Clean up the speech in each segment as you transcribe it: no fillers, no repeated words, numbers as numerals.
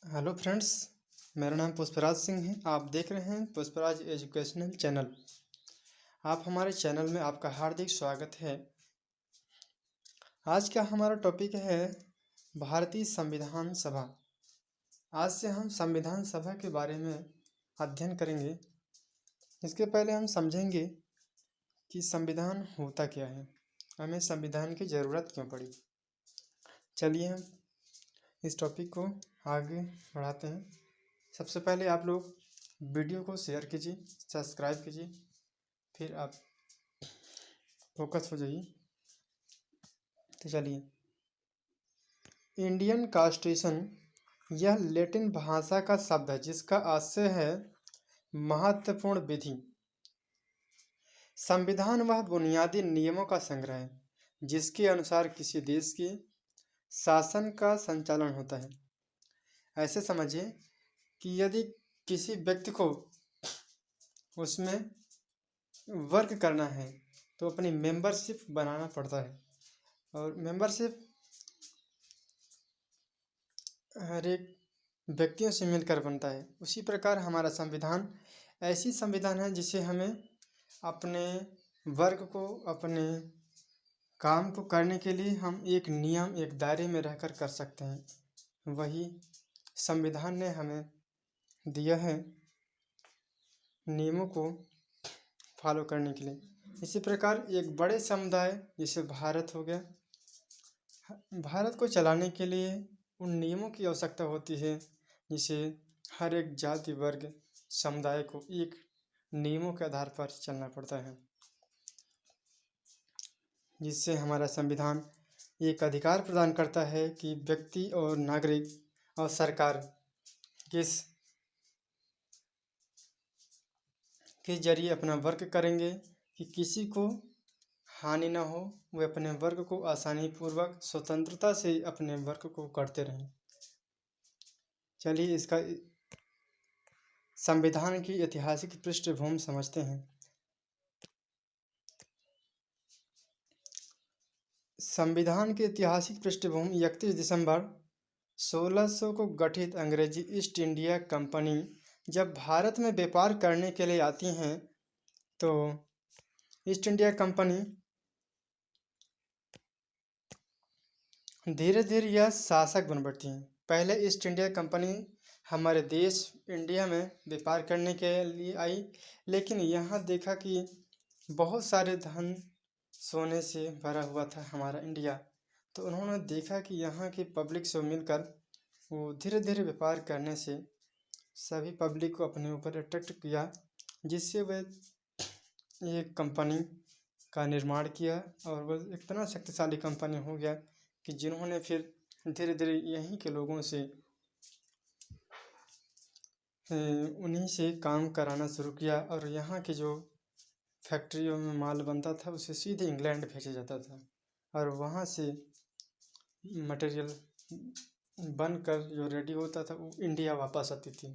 Hello friends. मेरा नाम पुष्पराज सिंह है। आप देख रहे हैं पुष्पराज एजुकेशनल चैनल। आप हमारे चैनल में आपका हार्दिक स्वागत है। आज का हमारा टॉपिक है भारतीय संविधान सभा। आज से हम संविधान सभा के बारे में अध्ययन करेंगे। इसके पहले हम समझेंगे कि संविधान होता क्या है, हमें संविधान की ज़रूरत क्यों पड़ी। चलिए हम इस टॉपिक को आगे बढ़ाते हैं। सबसे पहले आप लोग वीडियो को शेयर कीजिए, सब्सक्राइब कीजिए, फिर आप फोकस हो जाइए। तो चलिए, इंडियन कॉन्स्टिट्यूशन यह लैटिन भाषा का शब्द है जिसका आशय है महत्वपूर्ण विधि। संविधान वह बुनियादी नियमों का संग्रह है जिसके अनुसार किसी देश के शासन का संचालन होता है। ऐसे समझिए कि यदि किसी व्यक्ति को उसमें वर्क करना है तो अपनी मेंबरशिप बनाना पड़ता है, और मेंबरशिप हर एक व्यक्तियों से मिलकर बनता है। उसी प्रकार हमारा संविधान ऐसी संविधान है जिसे हमें अपने वर्ग को, अपने काम को करने के लिए हम एक नियम, एक दायरे में रहकर कर सकते हैं। वही संविधान ने हमें दिया है नियमों को फॉलो करने के लिए। इसी प्रकार एक बड़े समुदाय जैसे भारत हो गया, भारत को चलाने के लिए उन नियमों की आवश्यकता होती है जिसे हर एक जाति, वर्ग, समुदाय को एक नियमों के आधार पर चलना पड़ता है, जिससे हमारा संविधान एक अधिकार प्रदान करता है कि व्यक्ति और नागरिक और सरकार किस के जरिए अपना वर्क करेंगे कि किसी को हानि ना हो, वे अपने वर्क को आसानी पूर्वक स्वतंत्रता से अपने वर्क को करते रहें। चलिए इसका संविधान की ऐतिहासिक पृष्ठभूमि समझते हैं। संविधान की ऐतिहासिक पृष्ठभूमि 31 दिसंबर 1600 को गठित अंग्रेजी ईस्ट इंडिया कंपनी जब भारत में व्यापार करने के लिए आती हैं तो ईस्ट इंडिया कंपनी धीरे धीरे यह शासक बन बैठती हैं। पहले ईस्ट इंडिया कंपनी हमारे देश इंडिया में व्यापार करने के लिए आई, लेकिन यहाँ देखा कि बहुत सारे धन सोने से भरा हुआ था हमारा इंडिया। तो उन्होंने देखा कि यहाँ की पब्लिक से मिलकर वो धीरे धीरे व्यापार करने से सभी पब्लिक को अपने ऊपर अट्रैक्ट किया, जिससे वे एक कंपनी का निर्माण किया और वह इतना शक्तिशाली कंपनी हो गया कि जिन्होंने फिर धीरे धीरे यहीं के लोगों से उन्हीं से काम कराना शुरू किया, और यहाँ के जो फैक्ट्रियों में माल बनता था उसे सीधे इंग्लैंड भेजा जाता था और वहाँ से मटेरियल बनकर जो रेडी होता था वो इंडिया वापस आती थी।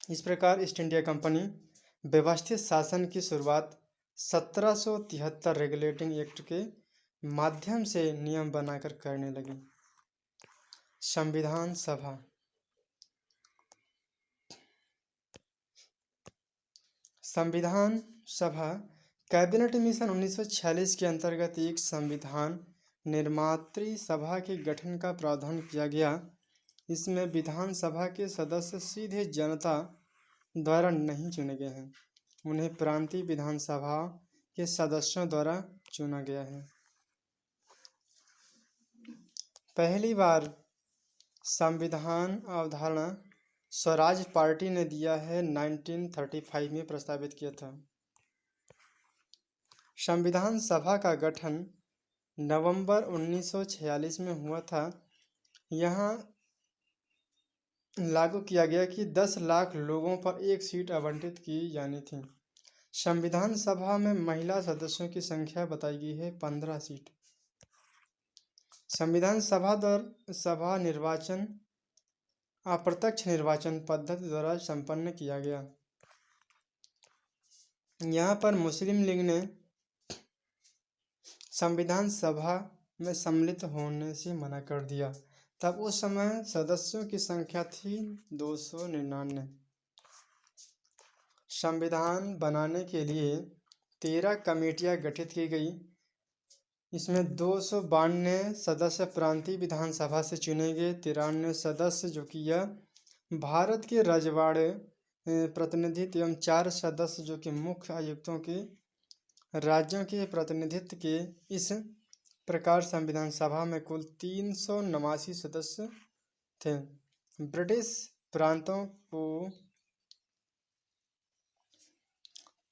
इस प्रकार ईस्ट इंडिया कंपनी व्यवस्थित शासन की शुरुआत 1773 रेगुलेटिंग एक्ट के माध्यम से नियम बनाकर करने लगी। संविधान सभा संविधान सभा कैबिनेट मिशन 1946 के अंतर्गत एक संविधान निर्मात्री सभा के गठन का प्रावधान किया गया। इसमें विधानसभा के सदस्य सीधे जनता द्वारा नहीं चुने गए हैं, उन्हें प्रांतीय विधानसभा के सदस्यों द्वारा चुना गया है। पहली बार संविधान अवधारणा स्वराज पार्टी ने दिया है, 1935 में प्रस्तावित किया था। संविधान सभा का गठन नवंबर 1946 में हुआ था। यहाँ लागू किया गया कि 10 लाख लोगों पर एक सीट आवंटित की जानी थी। संविधान सभा में महिला सदस्यों की संख्या बताई गई है 15 सीट। संविधान सभा निर्वाचन अप्रत्यक्ष निर्वाचन पद्धति द्वारा संपन्न किया गया। यहाँ पर मुस्लिम लीग ने संविधान सभा में सम्मिलित होने से मना कर दिया, तब उस समय सदस्यों की संख्या थी 299। संविधान बनाने के लिए 13 कमेटियां गठित की गई। इसमें 292 सदस्य प्रांतीय विधानसभा से चुने गए, 93 सदस्य जो कि यह भारत के रजवाड़े प्रतिनिधित्व एवं 4 सदस्य जो कि मुख्य आयुक्तों के राज्यों के प्रतिनिधित्व के। इस प्रकार संविधान सभा में कुल 389 सदस्य थे। ब्रिटिश प्रांतों को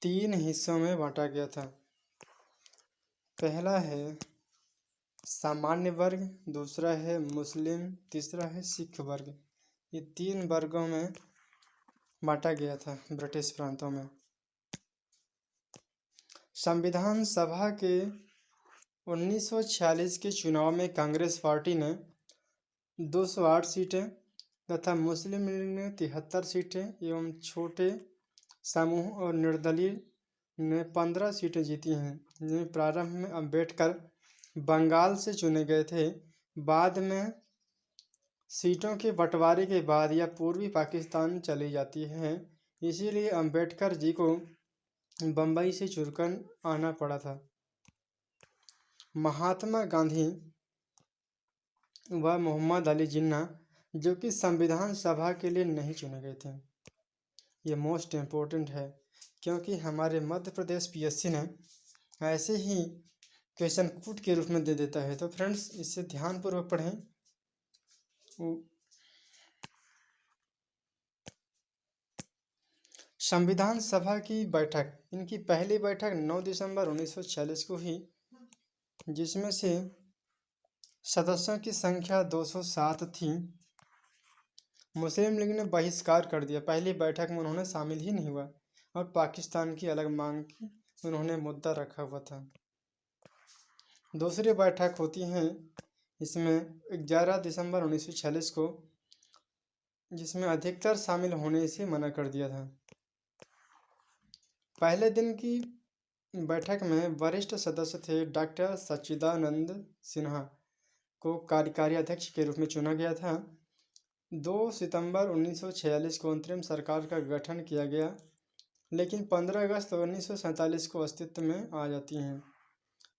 3 हिस्सों में बांटा गया था। पहला है सामान्य वर्ग, दूसरा है मुस्लिम, तीसरा है सिख वर्ग। ये 3 वर्गों में बांटा गया था ब्रिटिश प्रांतों में। संविधान सभा के 1946 के चुनाव में कांग्रेस पार्टी ने 208 सीटें तथा मुस्लिम लीग ने 73 सीटें एवं छोटे समूह और निर्दलीय ने 15 सीटें जीती हैं। जिनमें प्रारंभ में अम्बेडकर बंगाल से चुने गए थे। बाद में सीटों के बंटवारे के बाद यह पूर्वी पाकिस्तान चली जाती है, इसीलिए अम्बेडकर जी को बम्बई से चुनकर आना पड़ा था। महात्मा गांधी व मोहम्मद अली जिन्ना जो कि संविधान सभा के लिए नहीं चुने गए थे। ये मोस्ट इम्पोर्टेंट है क्योंकि हमारे मध्य प्रदेश पीएससी ने ऐसे ही क्वेश्चन कूट के रूप में दे देता है। तो फ्रेंड्स इससे ध्यानपूर्वक पढ़ें। संविधान सभा की बैठक, इनकी पहली बैठक 9 दिसंबर 1946 को हुई, जिसमें से सदस्यों की संख्या 207 थी। मुस्लिम लीग ने बहिष्कार कर दिया, पहली बैठक में उन्होंने शामिल ही नहीं हुआ और पाकिस्तान की अलग मांग की उन्होंने मुद्दा रखा हुआ था। दूसरी बैठक होती है इसमें 11 दिसंबर 1946 को, जिसमें अधिकतर शामिल होने से मना कर दिया था। पहले दिन की बैठक में वरिष्ठ सदस्य थे डॉक्टर सच्चिदानंद सिन्हा को कार्यकारी अध्यक्ष के रूप में चुना गया था। 2 सितंबर 1946 को अंतरिम सरकार का गठन किया गया, लेकिन 15 अगस्त 1947 को अस्तित्व में आ जाती हैं।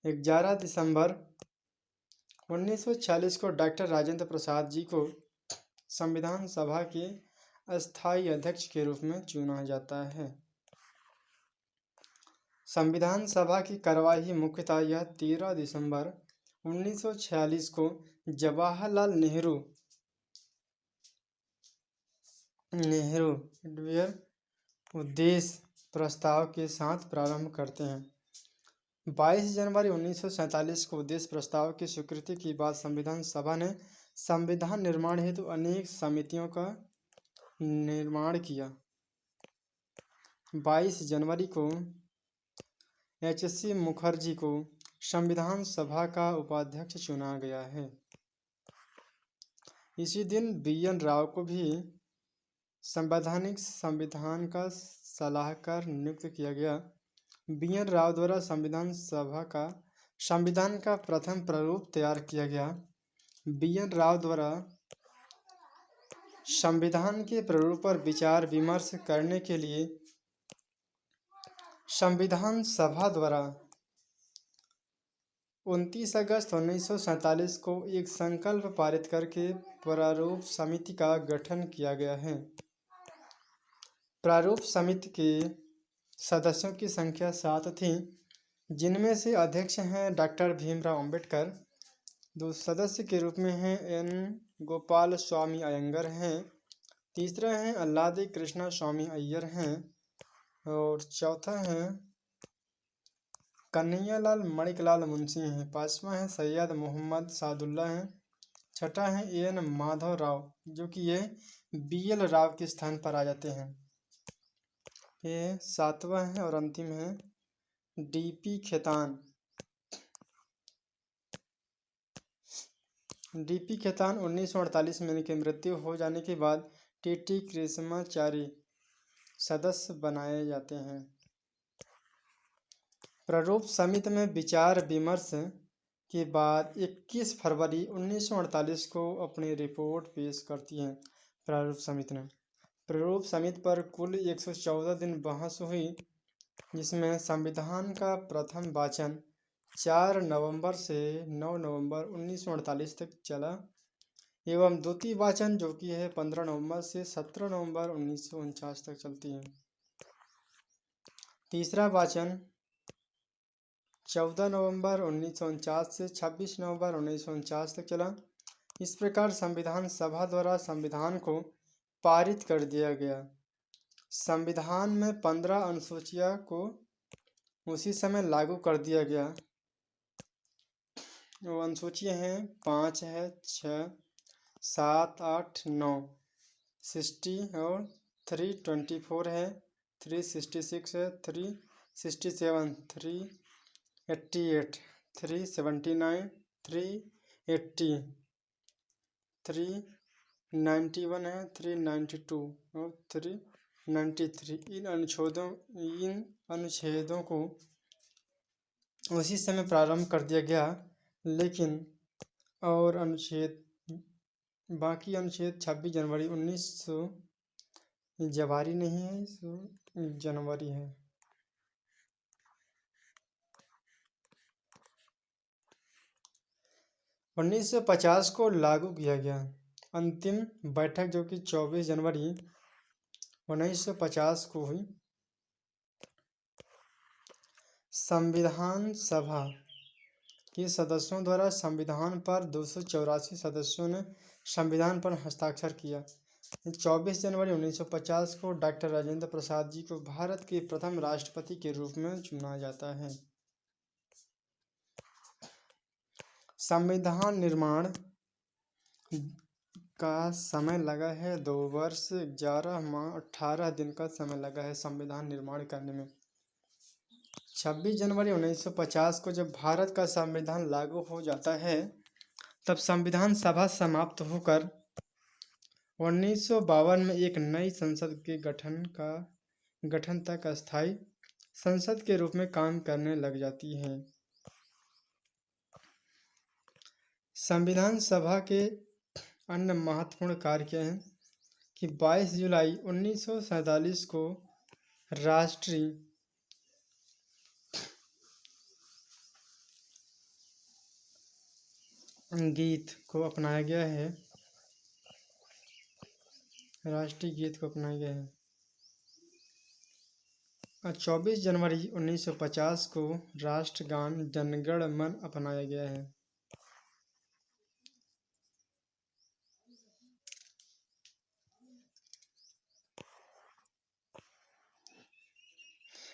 11 दिसंबर 1946 को डॉक्टर राजेंद्र प्रसाद जी को संविधान सभा के अस्थायी अध्यक्ष के रूप में चुना जाता है। संविधान सभा की कार्यवाही मुख्यतः यह 13 दिसंबर 1946 को जवाहरलाल नेहरू उद्देश्य प्रस्ताव के साथ प्रारंभ करते हैं। 22 जनवरी 1947 को उद्देश्य प्रस्ताव की स्वीकृति के बाद संविधान सभा ने संविधान निर्माण हेतु अनेक समितियों का निर्माण किया। 22 जनवरी को एच.सी. मुखर्जी को संविधान सभा का उपाध्यक्ष चुना गया है। इसी दिन बी.एन. राव को भी संविधान का सलाहकार नियुक्त किया गया। बी.एन. राव द्वारा संविधान का प्रथम प्रारूप तैयार किया गया। बी.एन. राव द्वारा संविधान के प्रारूप पर विचार विमर्श करने के लिए संविधान सभा द्वारा 29 अगस्त 1947 को एक संकल्प पारित करके प्रारूप समिति का गठन किया गया है। प्रारूप समिति के सदस्यों की संख्या 7 थी, जिनमें से अध्यक्ष हैं डॉक्टर भीमराव अंबेडकर, दो सदस्य के रूप में हैं एन. गोपाल स्वामी अयंगर हैं, तीसरा हैं अल्लादी कृष्णा स्वामी अय्यर हैं और चौथा है कन्हैयालाल मणिकलाल मुंशी हैं, पांचवा है सैयद मोहम्मद सादुल्ला हैं, छठा है एन. माधव राव जो कि ये बी.एल. राव के स्थान पर आ जाते हैं। ये सातवां है और अंतिम है डी.पी. खेतान। डी.पी. खेतान 1948 में इनकी मृत्यु हो जाने के बाद टी.टी. कृष्णाचारी सदस्य बनाए जाते हैं। प्रारूप समिति में विचार विमर्श के बाद 21 फरवरी 1948 को अपनी रिपोर्ट पेश करती है प्रारूप समिति ने। प्रारूप समिति पर कुल 114 दिन बहस हुई, जिसमें संविधान का प्रथम वाचन 4 नवंबर से 9 नवंबर 1948 तक चला एवं द्वितीय वाचन जो कि है 15 नवंबर से 17 नवंबर 1949 तक चलती है। तीसरा वाचन 14 नवंबर 1949 से 26 नवंबर 1949 तक चला। इस प्रकार संविधान सभा द्वारा संविधान को पारित कर दिया गया। संविधान में 15 अनुसूचियां को उसी समय लागू कर दिया गया। वो अनुसूचियां हैं 5 है, 6, 7, 8, 9, 60 और 324 है, 366 है, 367, 388, 379, 380, 391 है, 392 और 393। इन अनुच्छेदों को उसी समय प्रारंभ कर दिया गया, लेकिन और बाकी अनुच्छेद 26 जनवरी 1900 जवारी नहीं है, जनवरी है। उन्नीस 1950 को लागू किया गया। अंतिम बैठक जो कि 24 जनवरी 1950 को हुई। संविधान सभा के सदस्यों द्वारा संविधान पर 284 सदस्यों ने संविधान पर हस्ताक्षर किया। 24 जनवरी 1950 को डॉक्टर राजेंद्र प्रसाद जी को भारत के प्रथम राष्ट्रपति के रूप में चुना जाता है। संविधान निर्माण का समय लगा है 2 वर्ष 11 माह 18 दिन का समय लगा है संविधान निर्माण करने में। 26 जनवरी 1950 को जब भारत का संविधान लागू हो जाता है, तब संविधान सभा समाप्त होकर 1952 में एक नई संसद के गठन तक अस्थायी संसद के रूप में काम करने लग जाती है। संविधान सभा के अन्य महत्वपूर्ण कार्य क्या हैं कि 22 जुलाई 1947 को राष्ट्रीय गीत को अपनाया गया है। राष्ट्रीय गीत को अपनाया गया है। और 24 जनवरी 1950 को राष्ट्रगान जन गण मन अपनाया गया है।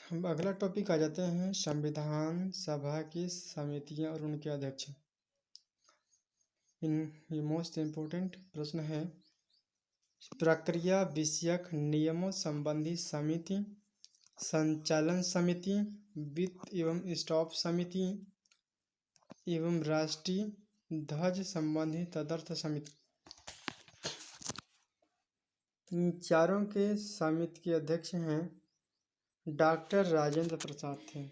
हम अगला टॉपिक आ जाते हैं संविधान सभा की समितियां और उनके अध्यक्ष। ये मोस्ट इम्पोर्टेंट प्रश्न है। प्रक्रिया विषयक नियमों संबंधी समिति, संचालन समिति, वित्त एवं स्टाफ समिति एवं राष्ट्रीय ध्वज संबंधी तदर्थ समिति। इन चारों के समिति के अध्यक्ष हैं डॉक्टर राजेंद्र प्रसाद थे।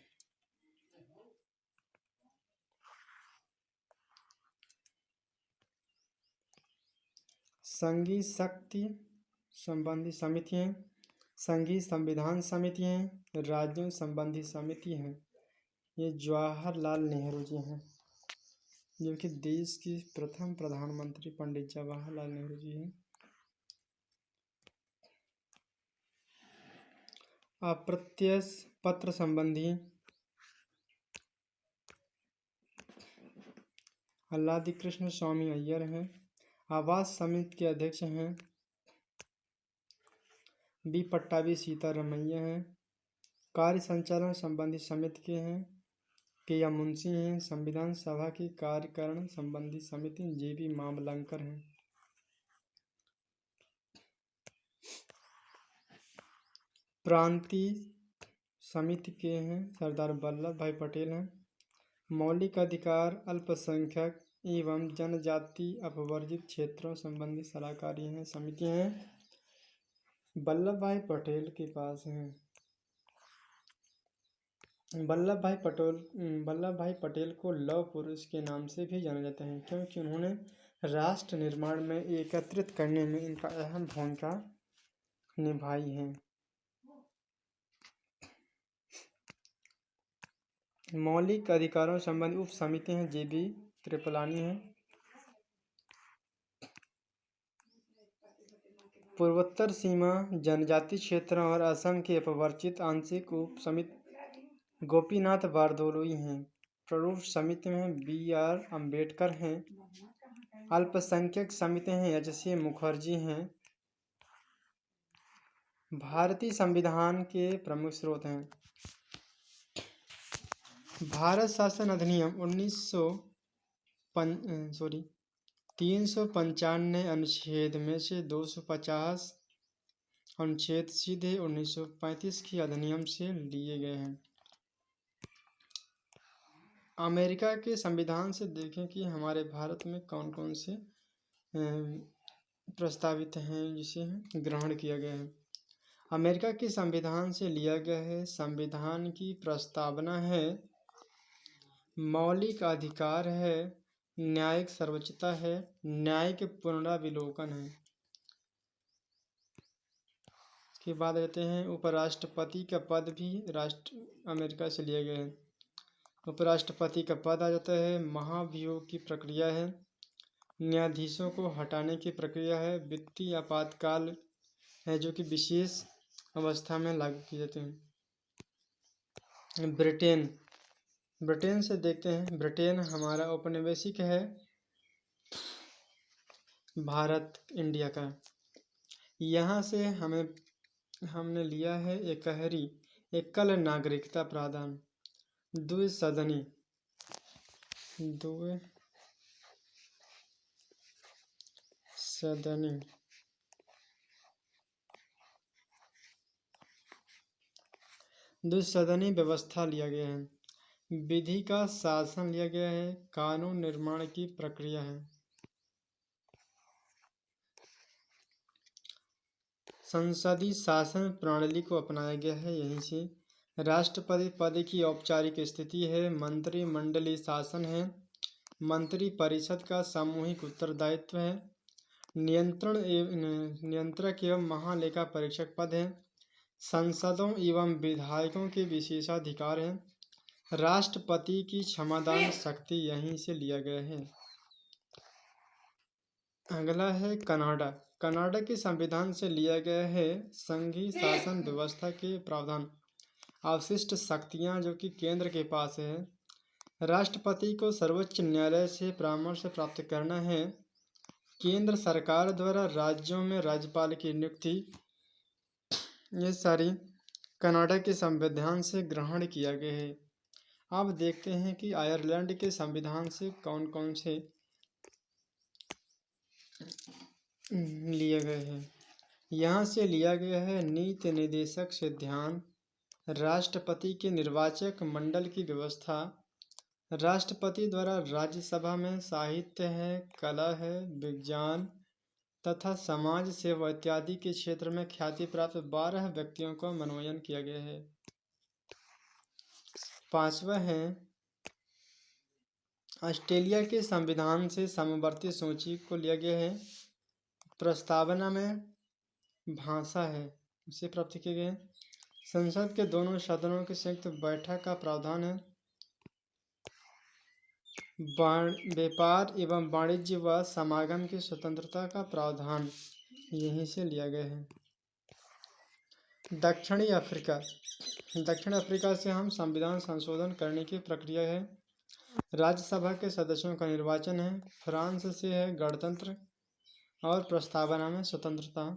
संघीय शक्ति संबंधी समिति है, संघीय संविधान समिति है, राज्यों संबंधी समिति है। ये जवाहरलाल नेहरू जी हैं, जो कि देश के प्रथम प्रधानमंत्री पंडित जवाहरलाल नेहरू जी हैं। अप्रत्यक्ष पत्र संबंधी आलादी कृष्ण स्वामी अय्यर हैं। आवास समिति के अध्यक्ष हैं बी पट्टाभी सीतारमैया हैं। कार्य संचालन संबंधी समिति के हैं के मुंशी हैं। संविधान सभा की कार्यकारिणी संबंधी समिति JB मामलंकर हैं। प्रांतीय समिति के हैं सरदार वल्लभ भाई पटेल हैं। मौलिक अधिकार, अल्पसंख्यक एवं जनजाति अपवर्जित क्षेत्रों संबंधी सलाहकारी हैं समिति हैं वल्लभ भाई पटेल के पास हैं। वल्लभ भाई पटेल को लौह पुरुष के नाम से भी जाना जाता है क्योंकि उन्होंने राष्ट्र निर्माण में एकत्रित करने में इनका अहम भूमिका निभाई है। मौलिक अधिकारों संबंधी उप समिति हैं JB कृपलानी है। पूर्वोत्तर सीमा जनजाति क्षेत्रों और असम के अपवर्तित आंशिक उप समिति गोपीनाथ बारदोलोई हैं। प्ररूप समिति में BR अम्बेडकर हैं। अल्पसंख्यक समिति हैं HC मुखर्जी हैं। भारतीय संविधान के प्रमुख स्रोत हैं। भारत शासन अधिनियम 395 अनुच्छेद में से 250 अनुच्छेद सीधे 1935 की अधिनियम से लिए गए हैं। अमेरिका के संविधान से देखें कि हमारे भारत में कौन कौन से प्रस्तावित हैं जिसे ग्रहण किया गया है। अमेरिका के संविधान से लिया गया है। संविधान की प्रस्तावना है, मौलिक अधिकार है, न्यायिक सर्वोच्चता है, न्यायिक पुनराविलोकन है। इसके बाद रहते हैं उपराष्ट्रपति का पद भी अमेरिका से लिया गया है। उपराष्ट्रपति का पद आ जाता है। महाभियोग की प्रक्रिया है। न्यायाधीशों को हटाने की प्रक्रिया है। वित्तीय आपातकाल है जो कि विशेष अवस्था में लागू किए जाते हैं। ब्रिटेन से देखते हैं। ब्रिटेन हमारा औपनिवेशिक है भारत इंडिया का। यहाँ से हमने लिया है एकल नागरिकता प्रावधान, द्विसदनी व्यवस्था लिया गया है। विधि का शासन लिया गया है। कानून निर्माण की प्रक्रिया है। संसदीय शासन प्रणाली को अपनाया गया है। यहीं से राष्ट्रपति पद की औपचारिक स्थिति है। मंत्रिमंडलीय शासन है। मंत्री परिषद का सामूहिक उत्तरदायित्व है। नियंत्रक एवं महालेखा परीक्षक पद है। सांसदों एवं विधायकों के विशेषाधिकार हैं। राष्ट्रपति की क्षमादान शक्ति यहीं से लिया गया है। अगला है कनाडा। कनाडा के संविधान से लिया गया है संघीय शासन व्यवस्था के प्रावधान, अवशिष्ट शक्तियां जो कि केंद्र के पास है। राष्ट्रपति को सर्वोच्च न्यायालय से परामर्श प्राप्त करना है। केंद्र सरकार द्वारा राज्यों में राज्यपाल की नियुक्ति, ये सारी कनाडा के संविधान से ग्रहण किया गया है। अब देखते हैं कि आयरलैंड के संविधान से कौन कौन से लिए गए हैं। यहाँ से लिया गया है नीति निर्देशक सिद्धांत, राष्ट्रपति के निर्वाचक मंडल की व्यवस्था, राष्ट्रपति द्वारा राज्यसभा में साहित्य है, कला है, विज्ञान तथा समाज सेवा इत्यादि के क्षेत्र में ख्याति प्राप्त 12 व्यक्तियों को मनोनयन किया गया है। 5वां है ऑस्ट्रेलिया के संविधान से समवर्ती सूची को लिया गया है। प्रस्तावना में भाषा है उसे प्राप्त किए गए। संसद के दोनों सदनों की संयुक्त बैठक का प्रावधान है। व्यापार एवं वाणिज्य व समागम की स्वतंत्रता का प्रावधान यहीं से लिया गया है। दक्षिणी अफ्रीका से हम संविधान संशोधन करने की प्रक्रिया है। राज्यसभा के सदस्यों का निर्वाचन है। फ्रांस से है गणतंत्र और प्रस्तावना में स्वतंत्रता।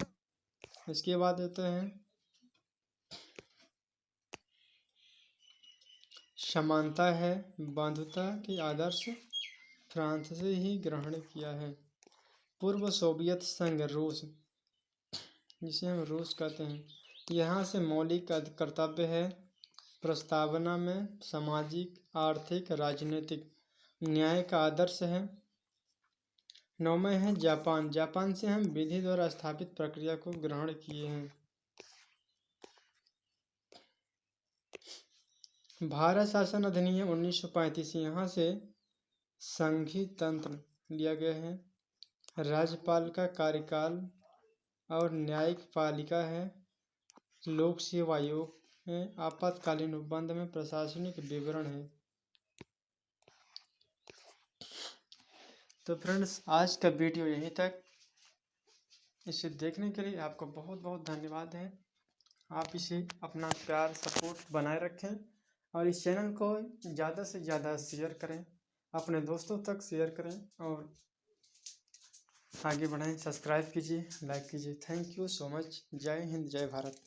इसके बाद देते हैं समानता है, बंधुता के आदर्श फ्रांस से ही ग्रहण किया है। पूर्व सोवियत संघ रूस, जिसे हम रूस कहते हैं, यहाँ से मौलिक कर्तव्य है। प्रस्तावना में सामाजिक, आर्थिक, राजनीतिक न्याय का आदर्श है। 9वां है जापान से हम विधि द्वारा स्थापित प्रक्रिया को ग्रहण किए हैं। भारत शासन अधिनियम 1935 यहाँ से संघीय तंत्र लिया गया है। राज्यपाल का कार्यकाल और न्यायिक पालिका है। लोक सेवा आयोग है। आपातकालीन उपबंध में प्रशासनिक विवरण है। तो फ्रेंड्स, आज का वीडियो यहीं तक। इसे देखने के लिए आपको बहुत बहुत धन्यवाद है। आप इसे अपना प्यार सपोर्ट बनाए रखें और इस चैनल को ज़्यादा से ज़्यादा शेयर करें, अपने दोस्तों तक शेयर करें और आगे बढ़ाएं। सब्सक्राइब कीजिए, लाइक कीजिए। Thank you so much. जय हिंद, जय भारत।